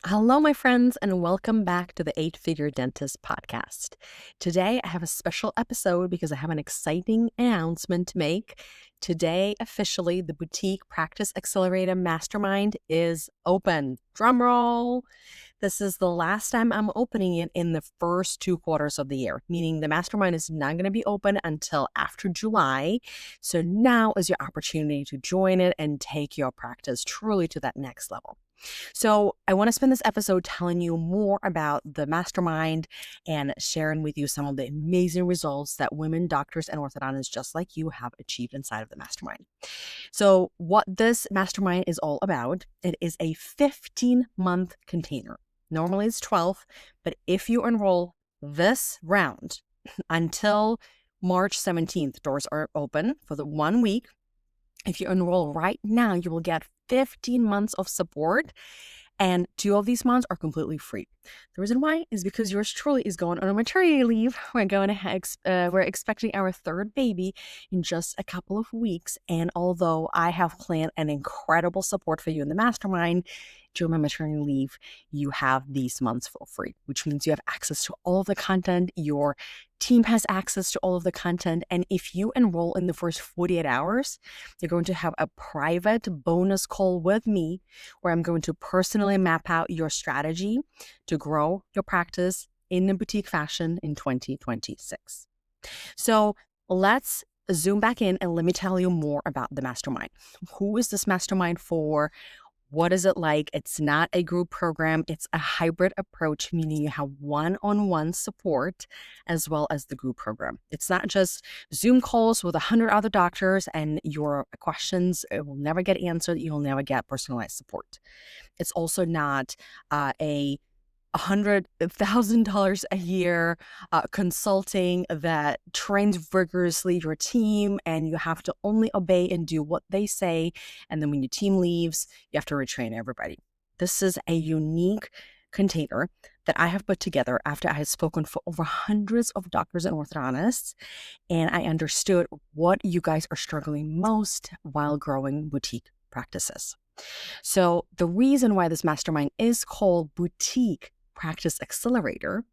Hello, my friends, and welcome back to the Eight Figure Dentist podcast. Today, I have a special episode because I have an exciting announcement to make. Today, officially, the Boutique Practice Accelerator Mastermind is open. Drum roll! This is the last time I'm opening it in the first 2 quarters of the year, meaning the mastermind is not going to be open until after July. So now is your opportunity to join it and take your practice truly to that next level. So I want to spend this episode telling you more about the mastermind and sharing with you some of the amazing results that women doctors and orthodontists just like you have achieved inside of the mastermind. So what this mastermind is all about, it is a 15-month container. Normally it's 12, but if you enroll this round until March 17th, doors are open for the 1 week. If you enroll right now, you will get 15 months of support, and 2 of these months are completely free. The reason why is because yours truly is going on a maternity leave. We're expecting our 3rd baby in just a couple of weeks, and although I have planned an incredible support for you in the mastermind, during my maternity leave, you have these months for free, which means you have access to all of the content. Your team has access to all of the content. And if you enroll in the first 48 hours, you're going to have a private bonus call with me where I'm going to personally map out your strategy to grow your practice in a boutique fashion in 2026. So let's zoom back in and let me tell you more about the mastermind. Who is this mastermind for? What is it like? It's not a group program. It's a hybrid approach, meaning you have one-on-one support as well as the group program. It's not just Zoom calls with 100 other doctors and your questions will never get answered. You'll never get personalized support. It's also not a $100,000 a year consulting that trains rigorously your team, and you have to only obey and do what they say. And then when your team leaves, you have to retrain everybody. This is a unique container that I have put together after I had spoken for over hundreds of doctors and orthodontists, and I understood what you guys are struggling most while growing boutique practices. So the reason why this mastermind is called Boutique Practice Accelerator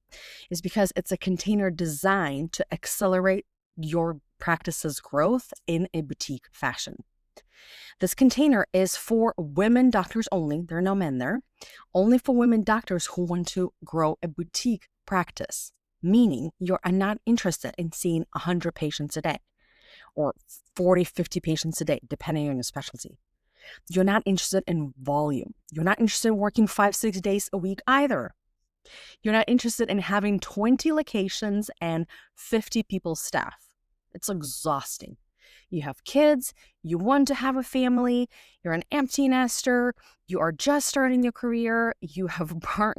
is because it's a container designed to accelerate your practice's growth in a boutique fashion. This container is for women doctors only. There are no men there. Only for women doctors who want to grow a boutique practice, meaning you're not interested in seeing 100 patients a day or 40, 50 patients a day, depending on your specialty. You're not interested in volume. You're not interested in working 5-6 days a week either. You're not interested in having 20 locations and 50 people staff. It's exhausting. You have kids, you want to have a family, you're an empty nester, you are just starting your career, you have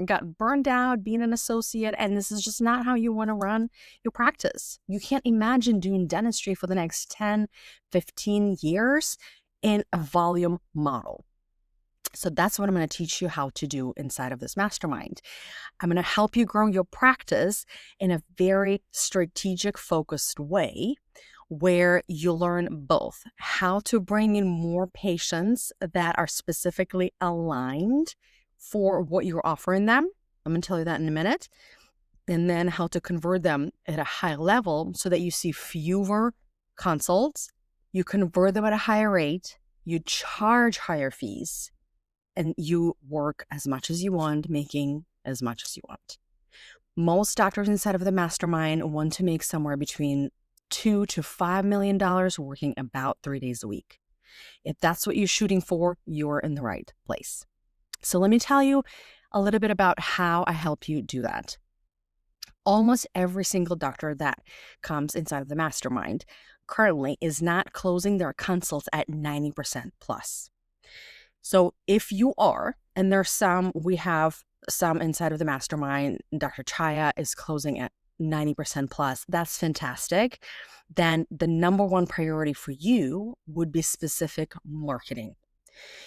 got burned out being an associate, and this is just not how you want to run your practice. You can't imagine doing dentistry for the next 10, 15 years in a volume model. So that's what I'm going to teach you how to do inside of this mastermind. I'm going to help you grow your practice in a very strategic, focused way where you learn both how to bring in more patients that are specifically aligned for what you're offering them. I'm going to tell you that in a minute. And then how to convert them at a high level so that you see fewer consults, you convert them at a higher rate, you charge higher fees, and you work as much as you want, making as much as you want. Most doctors inside of the mastermind want to make somewhere between $2 to $5 million working about 3 days a week. If that's what you're shooting for, you're in the right place. So let me tell you a little bit about how I help you do that. Almost every single doctor that comes inside of the mastermind currently is not closing their consults at 90% plus. So if you are, and we have some inside of the mastermind, Dr. Chaya is closing at 90% plus, that's fantastic. Then the number one priority for you would be specific marketing.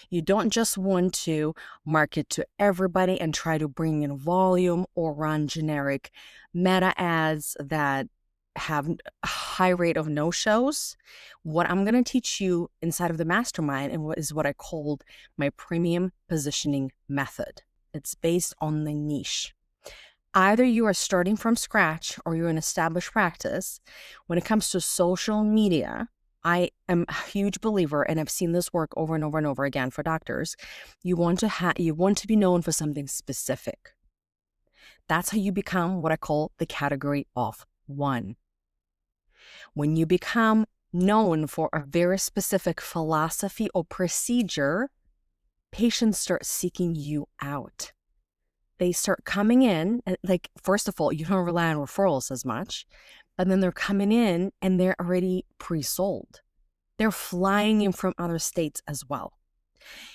You don't just want to market to everybody and try to bring in volume or run generic meta ads that have a high rate of no-shows. What I'm going to teach you inside of the mastermind and what I called my premium positioning method. It's based on the niche. Either you are starting from scratch or you're an established practice. When it comes to social media, I am a huge believer, and I've seen this work over and over and over again for doctors. You want to be known for something specific. That's how you become what I call the category of one. When you become known for a very specific philosophy or procedure, patients start seeking you out. They start coming in, like, first of all, you don't rely on referrals as much, and then they're coming in and they're already pre-sold. They're flying in from other states as well.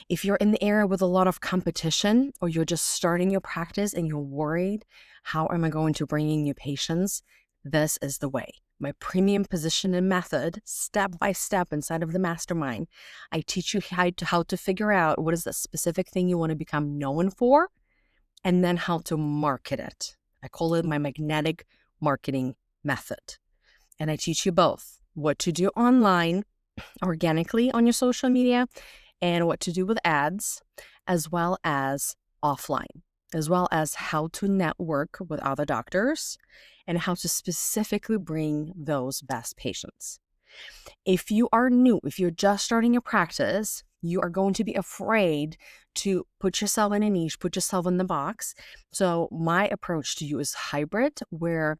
If you're in the area with a lot of competition, or you're just starting your practice and you're worried, how am I going to bring in new patients? This is the way. My premium position and method, step by step inside of the mastermind, I teach you how to figure out what is the specific thing you want to become known for, and then how to market it. I call it my magnetic marketing method. And I teach you both what to do online, organically on your social media, and what to do with ads, as well as offline, as well as how to network with other doctors and how to specifically bring those best patients. If you are new, if you're just starting your practice, you are going to be afraid to put yourself in a niche, put yourself in the box. So my approach to you is hybrid, where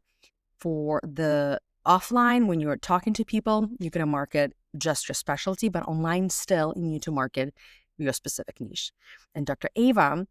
for the offline, when you're talking to people, you're going to market just your specialty, but online still, you need to market your specific niche. And Dr. Ava,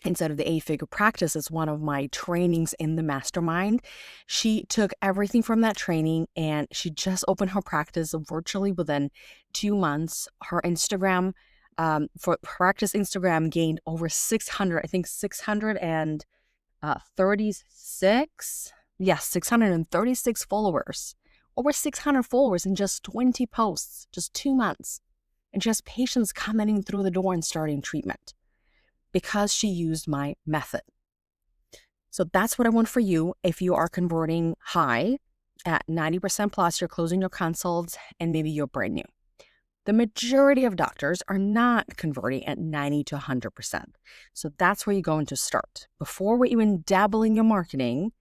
inside of the 8-figure practice, is one of my trainings in the mastermind. She took everything from that training and she just opened her practice virtually within 2 months. Her Instagram, for practice Instagram, gained over 600, I think 636, yes, 636 followers, over 600 followers in just 20 posts, just 2 months, and just patients coming through the door and starting treatment because she used my method. So that's what I want for you. If you are converting high at 90% plus, you're closing your consults, and maybe you're brand new. The majority of doctors are not converting at 90 to 100%. So that's where you're going to start. Before we even dabble in your marketing,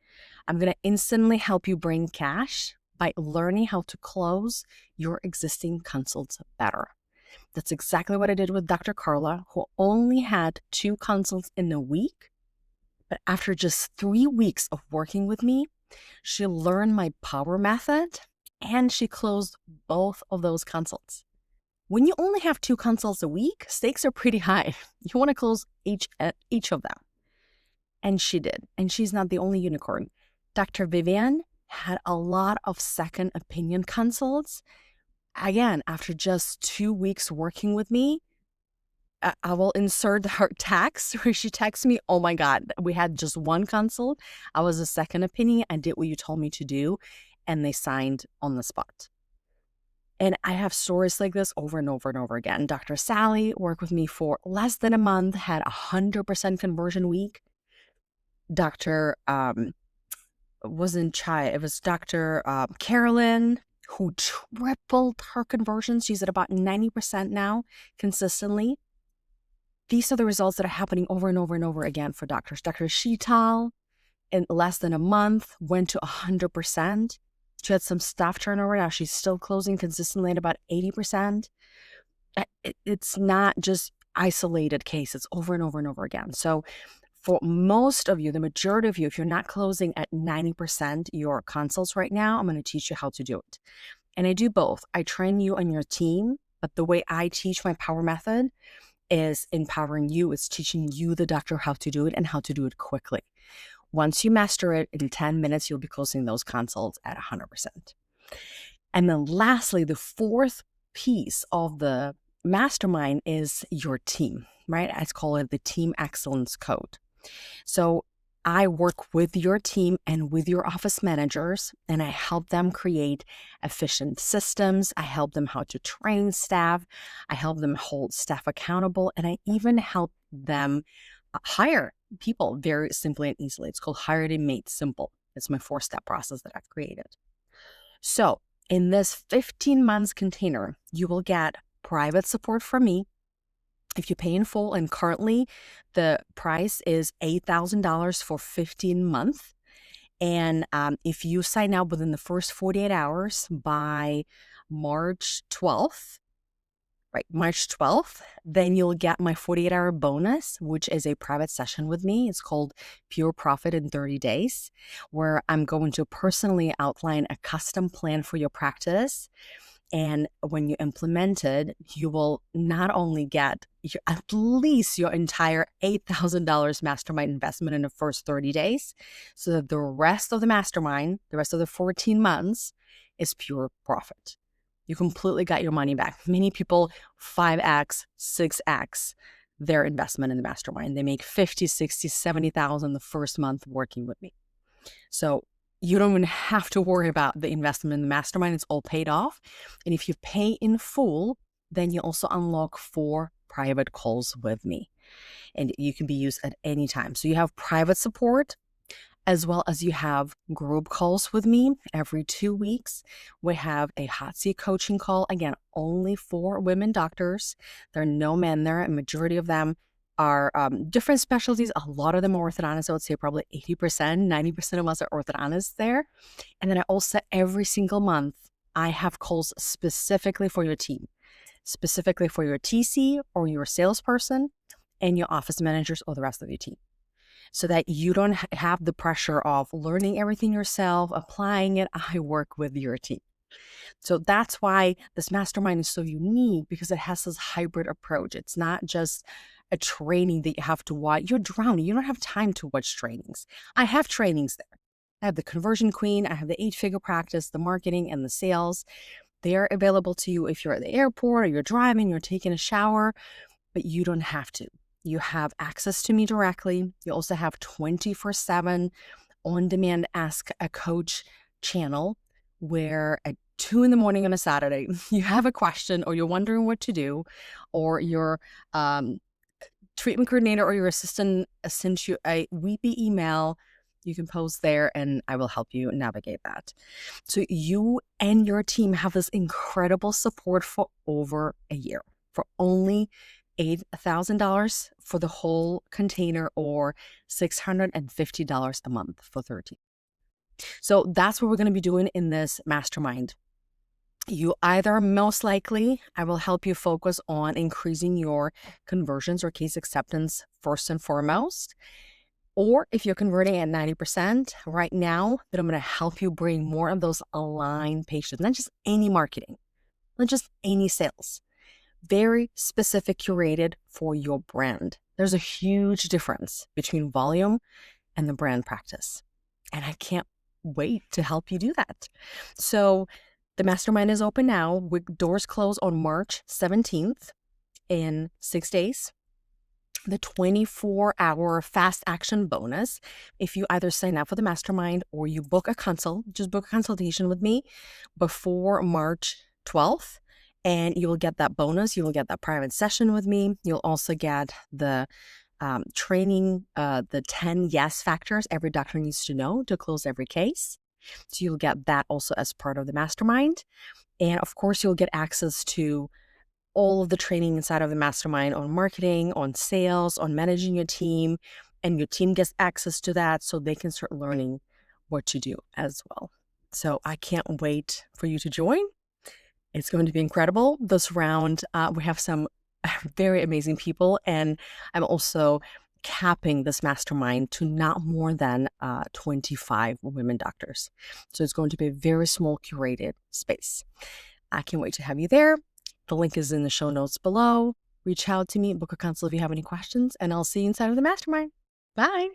I'm going to instantly help you bring cash by learning how to close your existing consults better. That's exactly what I did with Dr. Carla, who only had 2 consults in a week. But after just 3 weeks of working with me, she learned my power method and she closed both of those consults. When you only have 2 consults a week, stakes are pretty high. You want to close each of them. And she did. And she's not the only unicorn. Dr. Vivian had a lot of second opinion consults. Again, after just 2 weeks working with me, I will insert her text where she texts me, oh my God, we had just 1 consult. I was a second opinion. I did what you told me to do. And they signed on the spot. And I have stories like this over and over and over again. Dr. Sally worked with me for less than a month, had 100% conversion week. Dr. wasn't Chai, it was Dr. Carolyn, who tripled her conversions. She's at about 90% now consistently. These are the results that are happening over and over and over again for doctors. Dr. Sheetal, in less than a month, went to 100%. She had some staff turnover. Now she's still closing consistently at about 80%. It's not just isolated cases, over and over and over again. So for most of you, the majority of you, if you're not closing at 90% your consults right now, I'm going to teach you how to do it. And I do both. I train you on your team, but the way I teach my power method is empowering you. It's teaching you, the doctor, how to do it and how to do it quickly. Once you master it, in 10 minutes, you'll be closing those consults at 100%. And then lastly, the 4th piece of the mastermind is your team, right? I call it the team excellence code. So I work with your team and with your office managers, and I help them create efficient systems. I help them how to train staff. I help them hold staff accountable, and I even help them hire people very simply and easily. It's called Hired and Made Simple. It's my 4-step process that I've created. So in this 15 months container, you will get private support from me. if you pay in full, and currently the price is $8,000 for 15 months. And if you sign up within the first 48 hours by March 12th, right, March 12th, then you'll get my 48-hour bonus, which is a private session with me. It's called Pure Profit in 30 Days, where I'm going to personally outline a custom plan for your practice. And when you implement it, you will not only get at least your entire $8,000 mastermind investment in the first 30 days, so that the rest of the mastermind, the rest of the 14 months, is pure profit. You completely got your money back. Many people 5x, 6x their investment in the mastermind. They make 50, 60, 70,000 the first month working with me. So you don't even have to worry about the investment in the mastermind. It's all paid off. And if you pay in full, then you also unlock 4 private calls with me. And you can be used at any time. So you have private support, as well as you have group calls with me every 2 weeks. We have a hot seat coaching call, again, only for women doctors. There are no men there. A majority of them are different specialties. A lot of them are orthodontists. I would say probably 80%, 90% of us are orthodontists there. And then I also, every single month, I have calls specifically for your team, specifically for your TC or your salesperson and your office managers or the rest of your team, so that you don't have the pressure of learning everything yourself, applying it. I work with your team. So that's why this mastermind is so unique, because it has this hybrid approach. It's not just a training that you have to watch. You're drowning. You don't have time to watch trainings. I have trainings there. I have the Conversion Queen. I have the 8-figure practice, the marketing, and the sales. They are available to you if you're at the airport or you're driving, you're taking a shower, but you don't have to. You have access to me directly. You also have 24/7 on-demand Ask a Coach channel, where at 2 in the morning on a Saturday, you have a question or you're wondering what to do, or your treatment coordinator or your assistant sends you a weepy email. You can post there and I will help you navigate that. So you and your team have this incredible support for over a year for only $8,000 for the whole container, or $650 a month for 13. So that's what we're going to be doing in this mastermind. You either, most likely, I will help you focus on increasing your conversions or case acceptance first and foremost. Or if you're converting at 90% right now, then I'm going to help you bring more of those aligned patients, not just any marketing, not just any sales. Very specific, curated for your brand. There's a huge difference between volume and the brand practice. And I can't wait to help you do that. So the mastermind is open now. Doors close on March 17th in 6 days. The 24-hour fast action bonus, if you either sign up for the mastermind or you book a consult, just book a consultation with me before March 12th, and you will get that bonus. You will get that private session with me. You'll also get the training, the 10 yes factors every doctor needs to know to close every case. So you'll get that also as part of the mastermind. And of course, you'll get access to all of the training inside of the mastermind on marketing, on sales, on managing your team. And your team gets access to that so they can start learning what to do as well. So I can't wait for you to join. It's going to be incredible. This round, we have some very amazing people, and I'm also capping this mastermind to not more than 25 women doctors. So it's going to be a very small curated space. I can't wait to have you there. The link is in the show notes below. Reach out to me, book a consult if you have any questions, and I'll see you inside of the mastermind. Bye.